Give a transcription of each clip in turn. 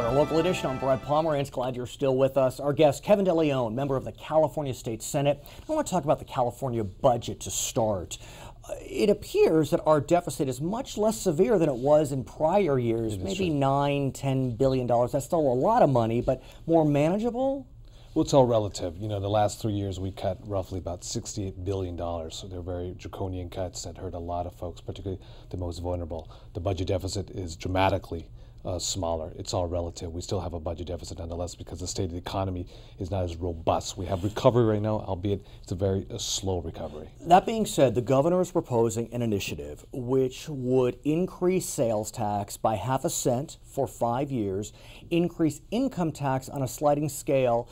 Charter Local Edition. I'm Brap Pomerance. Glad you're still with us. Our guest, Kevin DeLeon, member of the California State Senate. I want to talk about the California budget to start. It appears that our deficit is much less severe than it was in prior years, maybe $9–10 billion. That's still a lot of money, but more manageable? Well, it's all relative. You know, the last 3 years we cut roughly about $68 billion. So they're very draconian cuts that hurt a lot of folks, particularly the most vulnerable. The budget deficit is dramatically smaller. It's all relative. We still have a budget deficit nonetheless because the state of the economy is not as robust. We have recovery right now, albeit it's a very slow recovery. That being said, the governor is proposing an initiative which would increase sales tax by ½ a cent for 5 years, increase income tax on a sliding scale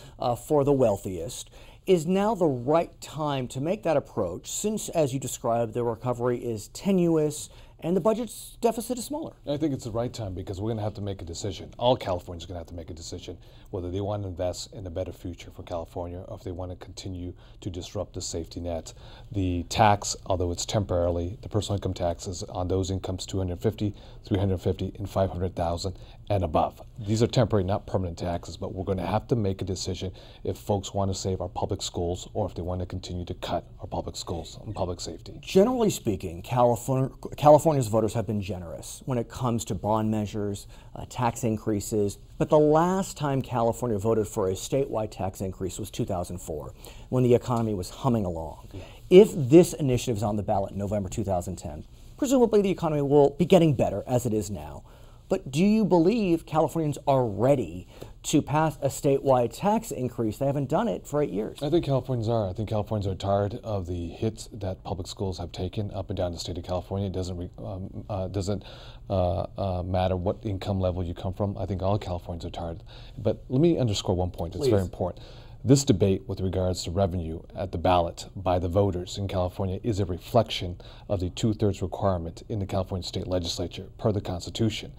for the wealthiest. Is now the right time to make that approach since, as you described, the recovery is tenuous and the budget's deficit is smaller? I think it's the right time because we're going to have to make a decision. All Californians are going to have to make a decision whether they want to invest in a better future for California or if they want to continue to disrupt the safety net. The tax, although it's temporarily, the personal income tax is on those incomes $250,000, $350,000, and $500,000 and above. These are temporary, not permanent taxes, but we're going to have to make a decision if folks want to save our public schools or if they want to continue to cut our public schools and public safety. Generally speaking, California's voters have been generous when it comes to bond measures, tax increases, but the last time California voted for a statewide tax increase was 2004, when the economy was humming along. Yeah. If this initiative is on the ballot in November 2010, presumably the economy will be getting better as it is now. But do you believe Californians are ready to pass a statewide tax increase? They haven't done it for 8 years. I think Californians are. I think Californians are tired of the hits that public schools have taken up and down the state of California. It doesn't matter what income level you come from. I think all Californians are tired. But let me underscore one point. It's very important. This debate with regards to revenue at the ballot by the voters in California is a reflection of the 2/3 requirement in the California state legislature per the Constitution.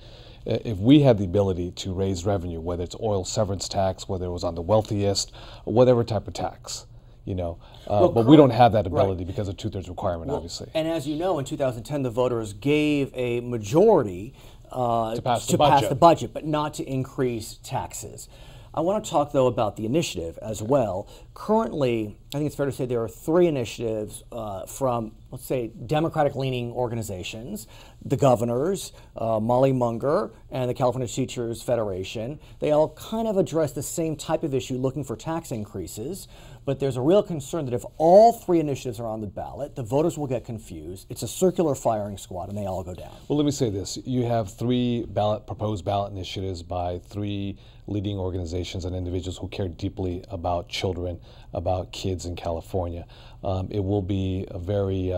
If we had the ability to raise revenue, whether it's oil severance tax, whether it was on the wealthiest, or whatever type of tax, you know, but we don't have that ability because of 2/3 requirement, obviously. And as you know, in 2010, the voters gave a majority to pass the budget, but not to increase taxes. I want to talk, though, about the initiative as well. Currently, I think it's fair to say there are 3 initiatives from, let's say, Democratic-leaning organizations, the governors, Molly Munger, and the California Teachers Federation. They all kind of address the same type of issue, looking for tax increases. But there's a real concern that if all 3 initiatives are on the ballot, the voters will get confused. It's a circular firing squad, and they all go down. Well, let me say this. You have 3 proposed ballot initiatives by 3 leading organizations and individuals who care deeply about children, about kids in California. It will be a very,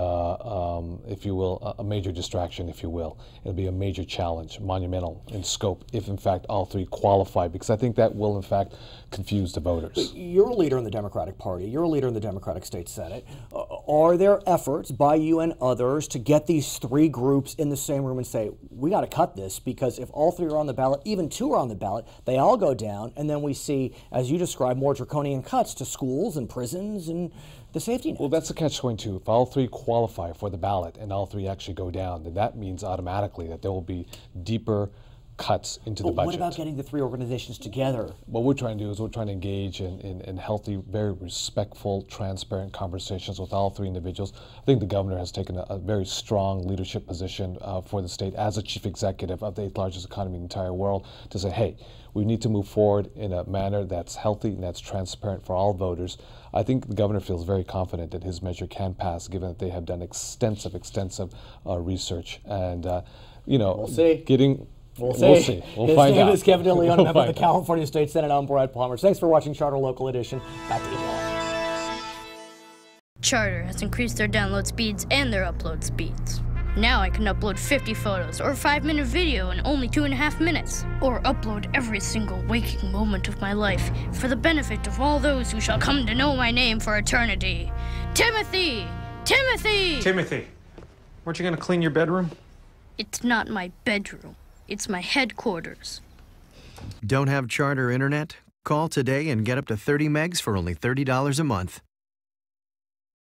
if you will, a major distraction, if you will. It'll be a major challenge, monumental in scope, if in fact all 3 qualify, because I think that will in fact confuse the voters. But you're a leader in the Democratic Party. You're a leader in the Democratic State Senate. Are there efforts by you and others to get these 3 groups in the same room and say, we got to cut this, because if all 3 are on the ballot, even 2 are on the ballot, they all go down, and then we see, as you described, more draconian cuts to schools and prisons and the safety net? Well, that's a catch-22. If all 3 qualify for the ballot and all 3 actually go down, then that means automatically that there will be deeper cuts into the budget. What about getting the 3 organizations together? What we're trying to do is we're trying to engage in healthy, very respectful, transparent conversations with all 3 individuals. I think the governor has taken a very strong leadership position for the state as a chief executive of the 8th largest economy in the entire world to say, hey, we need to move forward in a manner that's healthy and that's transparent for all voters. I think the governor feels very confident that his measure can pass, given that they have done extensive research. And, you know, we'll see. We'll see. We'll find out. His name is Kevin DeLeon, member of the California State Senate. I'm Brap Pomerance. Thanks for watching Charter Local Edition. Back to HLN. Charter has increased their download speeds and their upload speeds. Now I can upload 50 photos or a 5-minute video in only 2.5 minutes. Or upload every single waking moment of my life for the benefit of all those who shall come to know my name for eternity. Timothy! Timothy! Timothy, weren't you going to clean your bedroom? It's not my bedroom. It's my headquarters. Don't have Charter internet? Call today and get up to 30 megs for only $30 a month.